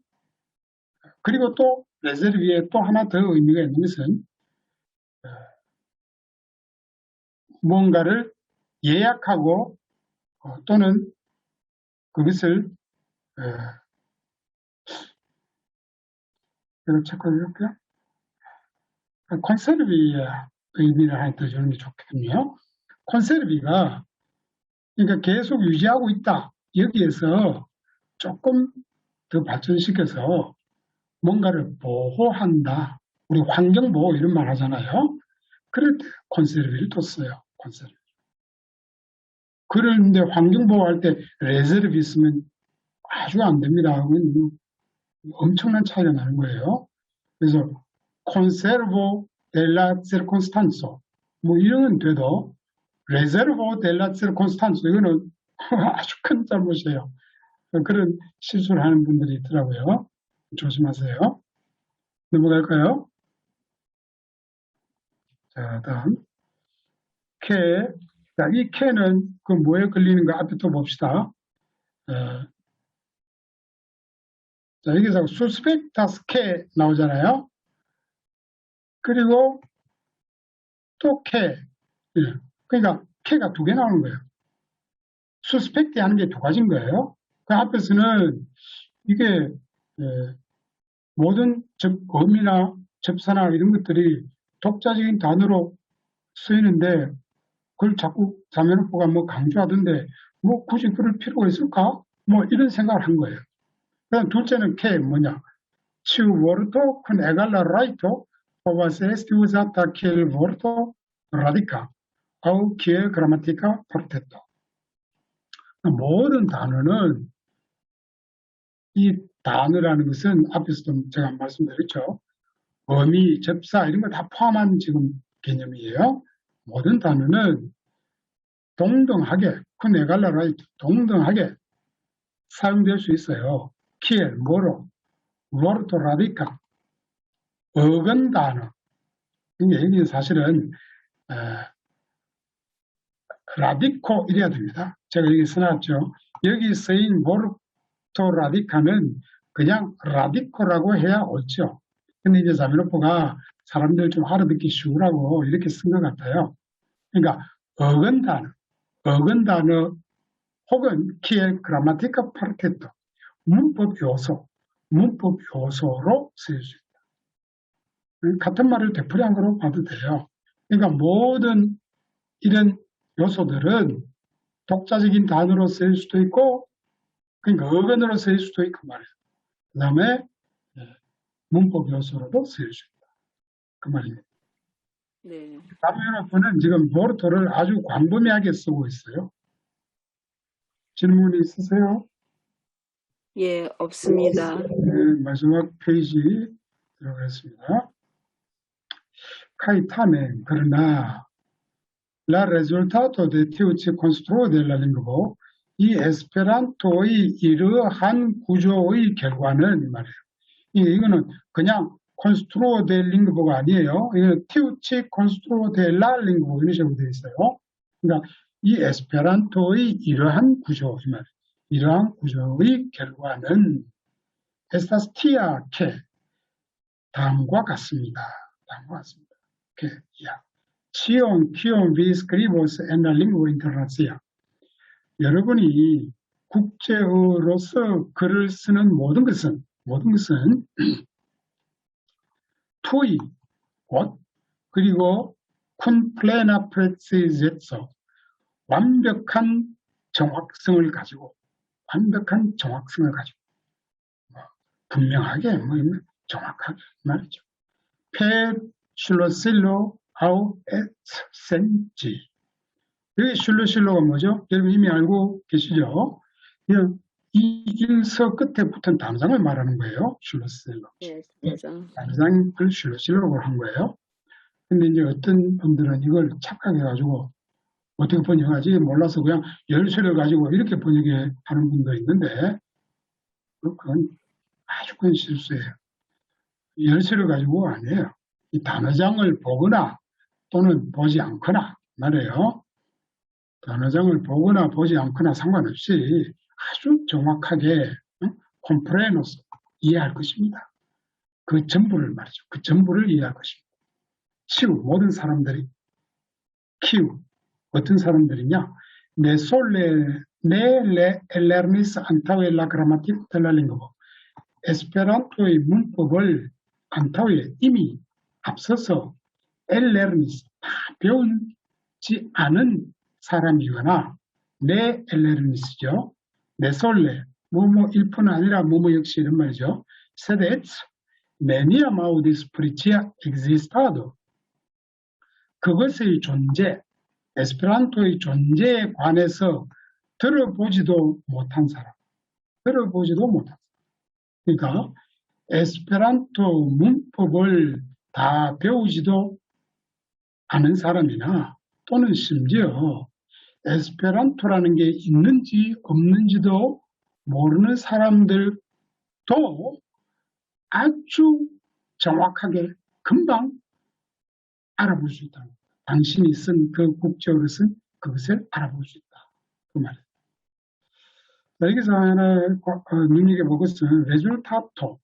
S1: 그리고 또 레제르비에 또 하나 더 의미가 있는 것은 뭔가를 예약하고 또는 그것을 제가 체크해볼게요. 콘세르비의 의미를 하나 더 주는 게 좋겠군요. 콘세르비가 그러니까 계속 유지하고 있다. 여기에서 조금 더 발전시켜서 뭔가를 보호한다. 우리 환경보호 이런 말 하잖아요. 그럴 때 콘세르비를 또 써요. 콘세르비. 그런데 환경보호할 때 레저르비 쓰면 아주 안 됩니다. 엄청난 차이가 나는 거예요. 그래서 conservo della circostanza 뭐 이런 돼도 reservo della circostanza 이거는 아주 큰 잘못이에요. 그런 실수를 하는 분들이 있더라고요. 조심하세요. 넘어갈까요? 자, 다음 K. 자, 이 K는 그 뭐에 걸리는가 앞에 또 봅시다. 자, 여기서 suspectus K 나오잖아요. 그리고 또 K. 예. 그러니까 K가 두 개 나오는 거예요. suspect 하는 게 두 가지인 거예요. 그 앞에서는 이게 모든 어미나 접사나 이런 것들이 독자적인 단어로 쓰이는데 그걸 자꾸 자매노포가 뭐 강조하던데 뭐 굳이 그럴 필요가 있을까? 뭐 이런 생각을 한 거예요. 그다음 둘째는 K 뭐냐? Ci vorto con egale raito ovas est usata kiel vorto radica au kiel grammatica protetto. 모든 단어는 이 단어라는 것은 앞에서도 제가 말씀드렸죠. 어미, 접사 이런 거 다 포함한 지금 개념이에요. 모든 단어는 동등하게, 쿠네갈라라이트 동등하게 사용될 수 있어요. 키엘, 뭐로, 워르토 라디카, 어근 단어. 여기 사실은 라디코 이래야 됩니다. 제가 여기 써놨죠. 여기 쓰인 워르토 라디카는 그냥 라디코라고 해야 옳죠. 근데 이제 자미노포가 사람들 좀 알아듣기 쉬우라고 이렇게 쓴 것 같아요. 그러니까 어근 단어 혹은 키엘 그라마티카 파르테토 문법 요소로 쓰일 수 있다. 같은 말을 되풀이한 거로 봐도 돼요. 그러니까 모든 이런 요소들은 독자적인 단어로 쓰일 수도 있고, 그러니까 어근으로 쓰일 수도 있고 말이에요. 그 다음에 문법 요소로도 쓰일 수 있다. 그 말입니다.
S2: 네.
S1: 자미노포는 지금 모르토를 아주 광범위하게 쓰고 있어요. 질문 있으세요?
S2: 예, 없습니다.
S1: 네, 마지막 페이지 들어가겠습니다. Caetane, 그러나 la risultato de tiuci construo della lingua 이 에스페란토의 이러한 구조의 결과는 말이에요. 이거는 그냥 콘스트루어 델 링구가 아니에요. 이거는 티우치 콘스트루어 델라 링구 이런 식으로 되어 있어요. 그러니까 이 에스페란토의 이러한 구조, 이 말이에요. 이러한 구조의 결과는 estas tia que 다음과 같습니다. 다음과 같습니다. que ya. Cion quion vi scribos en la lingua internacia. 여러분이 국제어로서 글을 쓰는 모든 것은 투이, 곧, 그리고 쿤 플레나 프레시제서 완벽한 정확성을 가지고 분명하게 정확하게 말이죠. 페 슐로실로 아우 에센지. 여기 슐로실로가 뭐죠? 여러분 이미 알고 계시죠? 이 일서 끝에 붙은 단어장을 말하는 거예요. 슐로실로.
S2: 예, 맞아.
S1: 단어장을 슐로실로로 한 거예요. 근데 이제 어떤 분들은 이걸 착각해가지고 어떻게 번역하지 몰라서 그냥 열쇠를 가지고 이렇게 번역하는 분도 있는데 그건 아주 큰 실수예요. 열쇠를 가지고 아니에요. 이 단어장을 보거나 또는 보지 않거나 말이에요. 단어장을 보거나 보지 않거나 상관없이 아주 정확하게 콤프레노스 이해할 것입니다. 그 전부를 말이죠. 그 전부를 이해할 것입니다. 모든 사람들이 어떤 사람들이냐? 내 솔레 내 엘레르니스 안타웨 라 그라마티코 텔라링고 에스페란토의 문법을 안타웨 이미 앞서서 엘레르니스 다 배우지 않은 사람이거나 내 엘레르니스죠. 내 솔레 뭐뭐 일뿐 아니라 뭐뭐 역시 이런 말이죠. 세데츠 메니아 마우디스 프리치아 existado 그것의 존재 에스페란토의 존재에 관해서 들어보지도 못한 사람. 그러니까 에스페란토 문법을 다 배우지도 않은 사람이나 또는 심지어 에스페란토라는 게 있는지 없는지도 모르는 사람들도 아주 정확하게 금방 알아볼 수 있다. 당신이 쓴 그 국제어릇은 그것을 알아볼 수 있다. 그 말이에요. 여기서 하나 눈여겨볼 것은 레줄타토.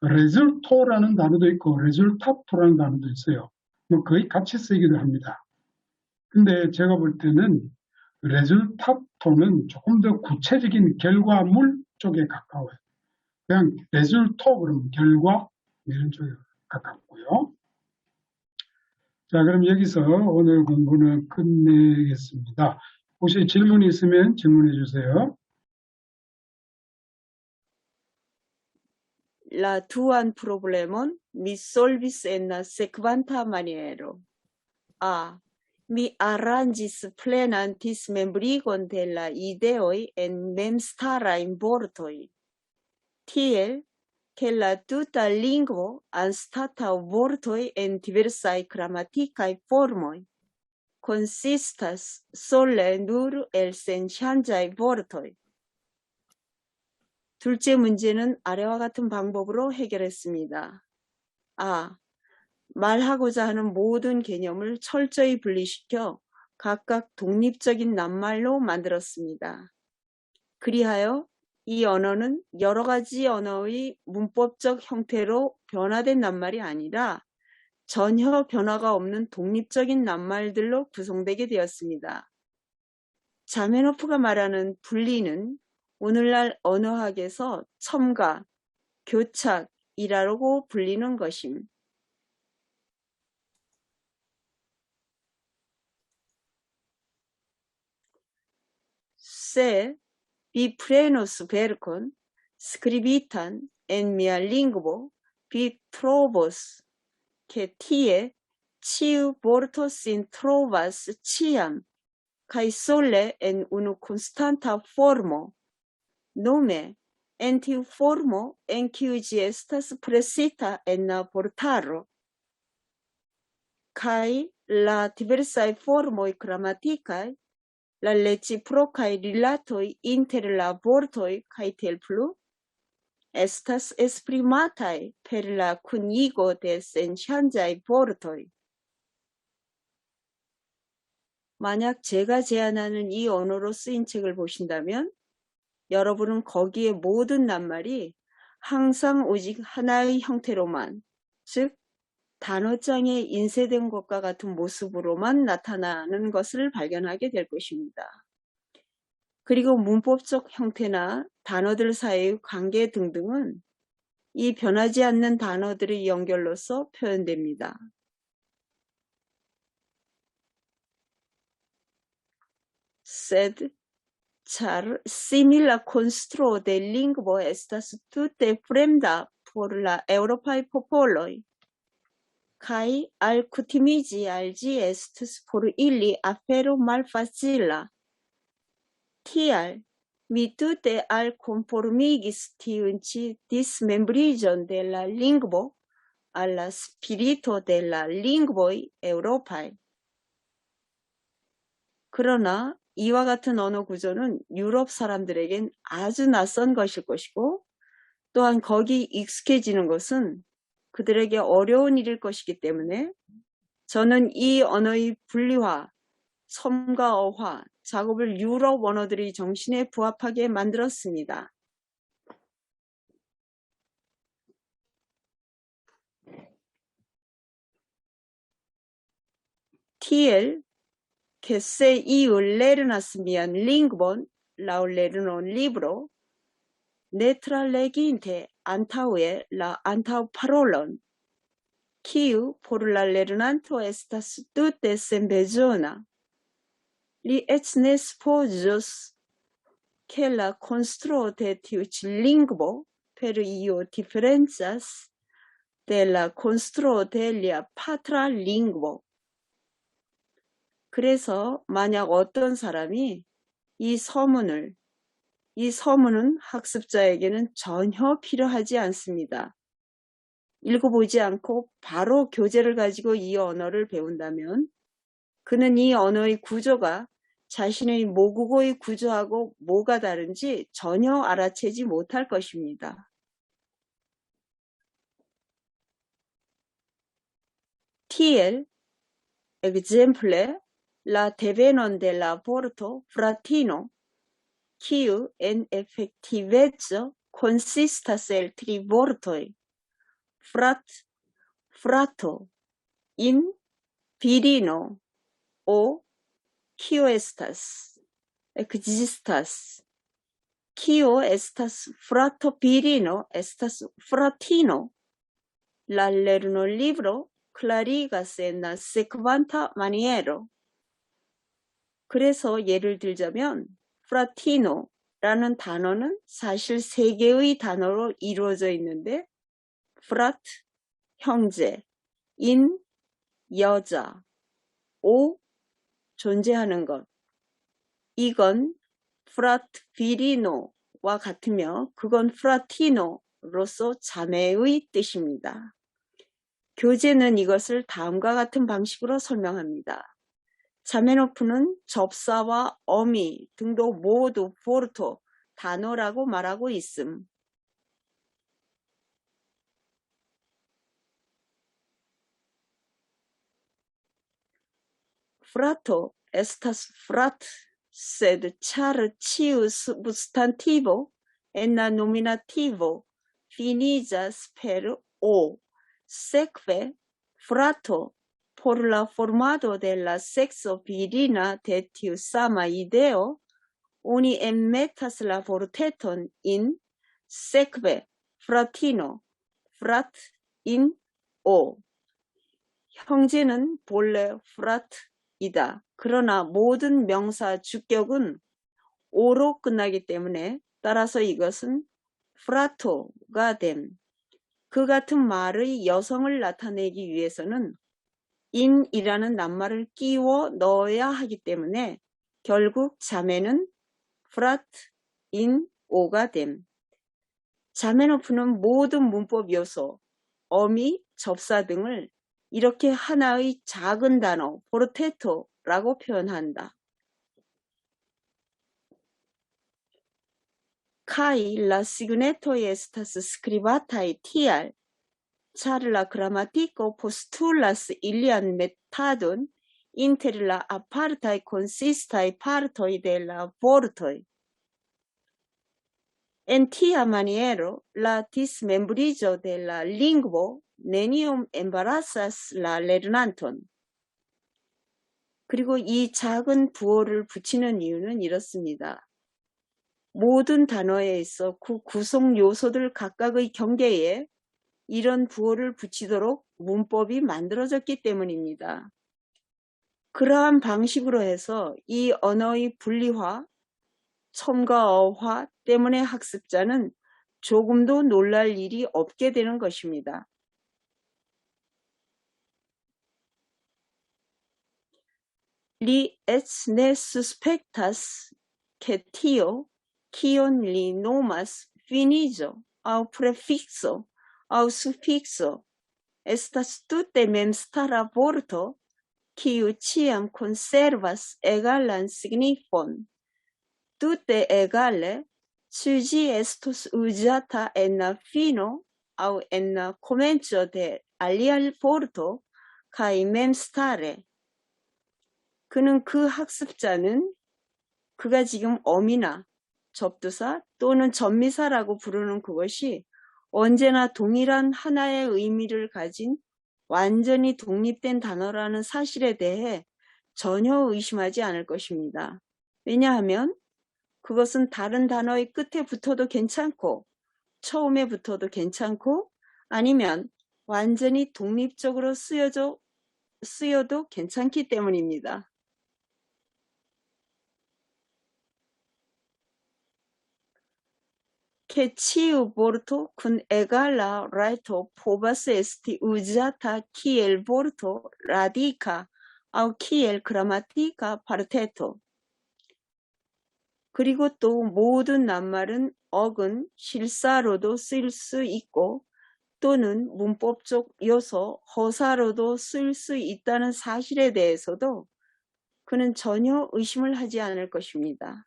S1: 레줄토라는 단어도 있고 레줄타토라는 단어도 있어요. 뭐 거의 같이 쓰기도 합니다. 근데 제가 볼 때는 레줄타토는 조금 더 구체적인 결과물 쪽에 가까워요. 그냥 레줄토 그러면 결과 이런 쪽에 가깝고요. 자, 그럼 여기서 오늘 공부는 끝내겠습니다. 혹시 질문이 있으면 질문해 주세요.
S2: La tuan problemon mi solvis en la sekvanta maniero. A. Mi arrangis plenan dismembrigon de la ideoi en memstarajn vortoj. Tiel, che la tuta lingvo anstataŭ vortoj en diversaj gramatikaj formoj consistas sole nur el senŝanĝaj vortoj. 둘째 문제는 아래와 같은 방법으로 해결했습니다. 아. 말하고자 하는 모든 개념을 철저히 분리시켜 각각 독립적인 낱말로 만들었습니다. 그리하여 이 언어는 여러 가지 언어의 문법적 형태로 변화된 낱말이 아니라 전혀 변화가 없는 독립적인 낱말들로 구성되게 되었습니다. 자메노프가 말하는 분리는 오늘날 언어학에서 첨가, 교착이라고 불리는 것임. Se vi prenos verkon skribitan en mia lingvo, vi trovos ke tie ĉiu vorto sin trovas ĉiam kaj sole en unu konstanta formo, nome en tiu formo en kiu ĝi estas presita en la vortaro. Kaj la diversaj formoj gramatikaj, la reciprocaj rilatoj inter la vortoj kaj tiel plu estas esprimataj per la kunigo de senŝanĝaj vortoj. 만약 제가 제안하는 이 언어로 쓰인 책을 보신다면 여러분은 거기에 모든 낱말이 항상 오직 하나의 형태로만, 즉 단어장에 인쇄된 것과 같은 모습으로만 나타나는 것을 발견하게 될 것입니다. 그리고 문법적 형태나 단어들 사이의 관계 등등은 이 변하지 않는 단어들의 연결로서 표현됩니다. Sed char simila konstruo de lingvo estas tute fremda por la eŭropaj popoloj, kaj alkutimiĝi al ĝi estus por ili afero malfacila. Tial mi tute alkonformigis tiun ĉi dismembriĝon de la lingvo al la spirito de la lingvoj eŭropaj. 그러나 이와 같은 언어 구조는 유럽 사람들에겐 아주 낯선 것일 것이고 또한 거기 익숙해지는 것은 그들에게 어려운 일일 것이기 때문에 저는 이 언어의 분리화, 첨가어화 작업을 유럽 언어들의 정신에 부합하게 만들었습니다. Tiel que se iu lernas mian lingvon laŭ lernolibro, ne traleginte antaŭe la antaŭparolon, kiu por la lernanto estas tute senbezona. Li eĉ ne supozos, ke la konstruo de tiu ĉi lingvo per io diferencas de la konstruo de lia patra lingvo. 그래서 만약 어떤 사람이 이 서문은 학습자에게는 전혀 필요하지 않습니다. 읽어보지 않고 바로 교재를 가지고 이 언어를 배운다면 그는 이 언어의 구조가 자신의 모국어의 구조하고 뭐가 다른지 전혀 알아채지 못할 것입니다. Tiel, exemple, la devenon de la vorto fratino, kiu en effektiveco consistas el tri vortoj, frato, in, virino, o kio estas, existas. Kio estas frato virino estas fratino. La lernolibro clarigas en la sekvanta maniero. 그래서 예를 들자면 프라티노라는 단어는 사실 3개의 단어로 이루어져 있는데 프라트, 형제, 인, 여자, 오, 존재하는 것. 이건 프라트 비리노와 같으며 그건 프라티노로서 자매의 뜻입니다. 교재는 이것을 다음과 같은 방식으로 설명합니다. 자메노프는 접사와 어미 등도 모두 포르토 단어라고 말하고 있음. Frato estas frat, sed char ciu substantivo en la nominativo finiĝas per o. Sekve, frato por la formado de la sexo virina de tiu sama ideo, oni enmetas la vorteton in, sekve, fratino, frat in o. 형제는 본래 frat이다. 그러나 모든 명사 주격은 o로 끝나기 때문에 따라서 이것은 frato가 됨. 그 같은 말의 여성을 나타내기 위해서는 in이라는 낱말을 끼워 넣어야 하기 때문에 결국 자매는 frat, in, o가 됨. 자메노프는 모든 문법 요소, 어미, 접사 등을 이렇게 하나의 작은 단어, 포르테토라고 표현한다. Kai la signetoj estas skribataj tial, ĉar la gramatiko postulas ilian metadon inter la apartaj konsistaj partoj de la vortoj. En tia maniero, la dismembriĝo de la lingvo neniom embarazas la lernanton. 그리고 이 작은 부호를 붙이는 이유는 이렇습니다. 모든 단어에 있어 그 구성 요소들 각각의 경계에 이런 부호를 붙이도록 문법이 만들어졌기 때문입니다. 그러한 방식으로 해서 이 언어의 분리화, 첨가어화 때문에 학습자는 조금도 놀랄 일이 없게 되는 것입니다. Li eĉ ne suspektas ke tio, kion li nomas finiĝo aŭ prefikso aŭ sufikso, estas tute memstara vorto, kiu ĉiam konservas egalan signifon. Tute egale, ĉu ĝi estos uzata en la fino aŭ en la komenco de alia vorto kaj memstare. 그는 그 학습자는 그가 지금 어미나 접두사 또는 전미사라고 부르는 그것이 언제나 동일한 하나의 의미를 가진 완전히 독립된 단어라는 사실에 대해 전혀 의심하지 않을 것입니다. 왜냐하면 그것은 다른 단어의 끝에 붙어도 괜찮고 처음에 붙어도 괜찮고 아니면 완전히 독립적으로 쓰여도 괜찮기 때문입니다. Che ciu vorto kun egala rajto povas esti uzata kiel vorto radika aquí el gramática parteto. 그리고 또 모든 낱말은 어근, 실사로도 쓸 수 있고 또는 문법적 요소, 허사로도 쓸 수 있다는 사실에 대해서도 그는 전혀 의심을 하지 않을 것입니다.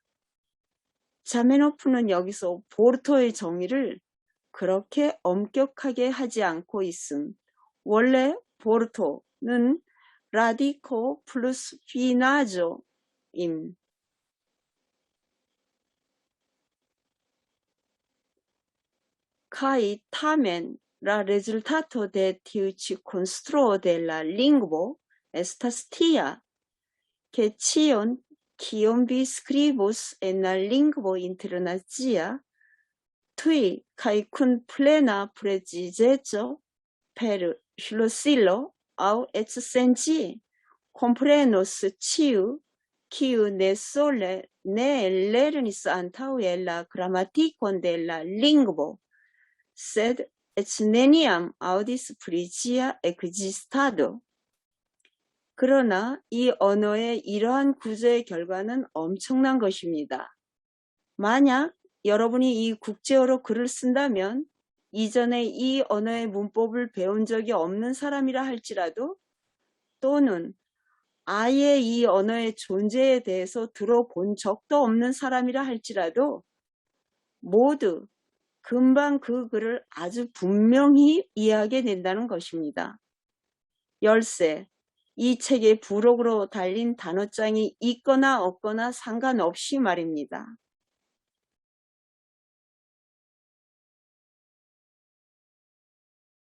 S2: 자메노프는 여기서 보르토의 정의를 그렇게 엄격하게 하지 않고 있음. 원래 보르토는 라디코 플러스 피나조임. Kai tamen la resultato de tiu ĉi konstruo de la lingvo estas tia, ke ĉion, kion vi skribos en la lingvo internacia, tuj kaj kun plena precizeco per ŝlosilo aŭ eĉ sen ĝi, komprenos ĉiu, kiu ne sole ne lernis antaŭe la gramatikon de la lingvo, sed et neniam audis pri ĝia ekzistado. 그러나 이 언어의 이러한 구조의 결과는 엄청난 것입니다. 만약 여러분이 이 국제어로 글을 쓴다면 이전에 이 언어의 문법을 배운 적이 없는 사람이라 할지라도 또는 아예 이 언어의 존재에 대해서 들어본 적도 없는 사람이라 할지라도 모두 금방 그 글을 아주 분명히 이해하게 된다는 것입니다. 열세, 이 책의 부록으로 달린 단어장이 있거나 없거나 상관없이 말입니다.